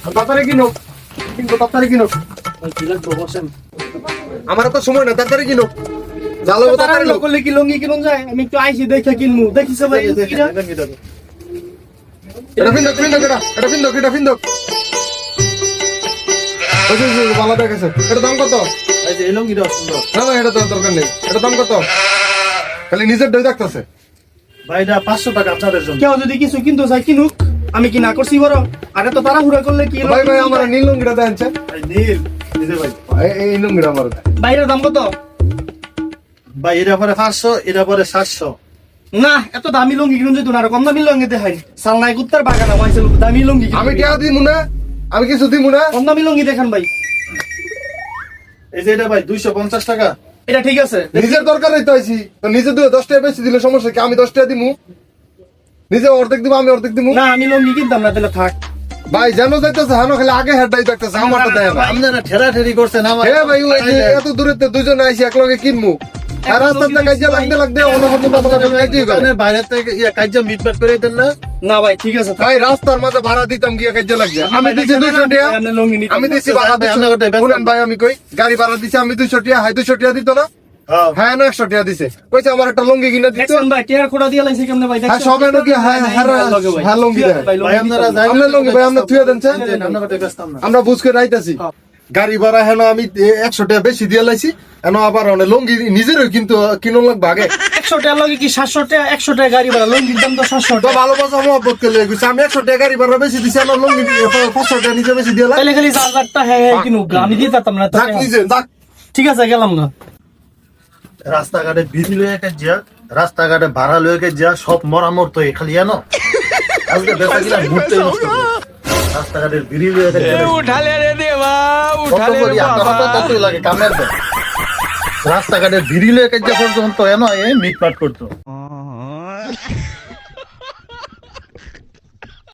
তাড়াতাড়ি কিনো, কিন্তু তাড়াতাড়ি কিনো। আমার তো সময় না, তাড়াতাড়ি কিনো। জ্বালাবো তাড়াতাড়ি লোক। করলে কি লঙ্গি কিনুন যায়? আমি একটু আইসি দেখে কিনবো। দেখিস ভাই কিনা? এটা ফিন্দক, ফিন্দক, এটা ফিন্দক, এটা ফিন্দক। ভালো দেখেছে। এটা দাম কত? এই লঙ্গিটা সুন্দর। না না, এটা তো দরকার নেই। এটা দাম কত? খালি নিজের ডই দেখতেছে। ভাই এটা 500 টাকা আপনাদের জন্য। কেউ যদি কিছু কিনতে চায় কিনুক, আমি কি না করছি বড়? আরে তো তাড়াহুড়া করলে কি ভাই ভাই আমার নীল লুঙ্গিটা দেন। ভাই নীল দিতে ভাই। এই লুঙ্গিটা আমার। বাইরের দাম কত? ভাই এটা পরে 500, এটা পরে 700। না এত দামি লুঙ্গি কিনুন যেত না, আর কম দামি লুঙ্গি দেখাই। সালনাই কুত্তার বাগান আমাইছে দামি লুঙ্গি। আমি টাকা দিমু না, আমি কিছু দিমু না। কম দামি লুঙ্গি দেখান ভাই। এই যে এটা ভাই 250 টাকা। এটা ঠিক আছে। নিজের দরকারই তো আইছি। তো নিজে দিয়ে 10 টাকা বেশি দিলে সমস্যা কি? আমি 10 টাকা দিমু। নিজে অর্ধেক দিব, আমি অর্ধেক দিমু। না আমি লুঙ্গি কিনতাম না, তাহলে থাক। ভাই যেন যাইতেছে হানো খালি আগে হেডাই দেখতেছে, আমারটা দেয় না। আপনারা ঠেলাঠেলি করছেন আমার। হ্যাঁ ভাই, ওই যে এত দূরে তো দুজন আইছি একলগে কিনমু। আর রাস্তাতে কাজে লাগতে অনবরত আপনাদের কাজই করে। বাইরে থেকে কাজে মিটমাট করে দেন না। না ভাই ঠিক আছে। ভাই রাস্তার মাঝে ভাড়া দিতাম গিয়া কাজে লাগছে। আমি দিছি 200 টাকা। আমি দিছি ভাড়া শুনেন ভাই, আমি কই গাড়ি ভাড়া দিছি আমি 200 টাকা, হাই 200 টাকা দিত না। হ্যাঁ না 100 টাকা দিছে। কইছে আমার একটা লুঙ্গি কিনে দিত। ভাই টিয়ার খোড়া দিয়ে লাইছে কেমনে ভাই? হ্যাঁ সবে নাকি হ্যাঁ লুঙ্গি দেয়। ভাই আপনারা যাই। আমরা লুঙ্গি ভাই আমরা থুয়ে দেন। আমরা কত ব্যস্তাম না। আমরা বুঝ করে আইতাছি। গাড়ি ভাড়া হেন আমি 100 টাকা বেশি দিয়ে লাইছি। এন আবার অনেক লুঙ্গি নিজেরও কিন্তু কিনুন লাগবে আগে। 100 টাকা লাগে কি 700 টাকা? 100 টাকা গাড়ি ভাড়া, লুঙ্গির দাম তো 700 তো টাকা। ভালোবাসা মহব্বত করে গেছি। আমি 100 টাকা গাড়ি ভাড়া বেশি দিছি, আমার লুঙ্গি 500 টাকা নিজে বেশি দিয়ে লাই। তাহলে খালি 1000টা হ্যাঁ কিনু, আমি দিয়ে দিতাম না। যাক নিজে যাক। ঠিক আছে গেলাম না। রাস্তাঘাটে বিধি লয়ে কে যা, রাস্তাঘাটে ভাড়া লয়ে কে যা, সব মরামর তো খালি জানো আজকে বেচা কিনা ঘুরতে নষ্ট করে। রাস্তাঘাটের বিড়ি লয়ে কে যা উঠালে রে দেবা, উঠালে রে বাবা। কত লাগে কামের দেয়। রাস্তাঘাটের বিড়ি লয়ে কে যা পর্যন্ত এনো এ মিটমাট করতো।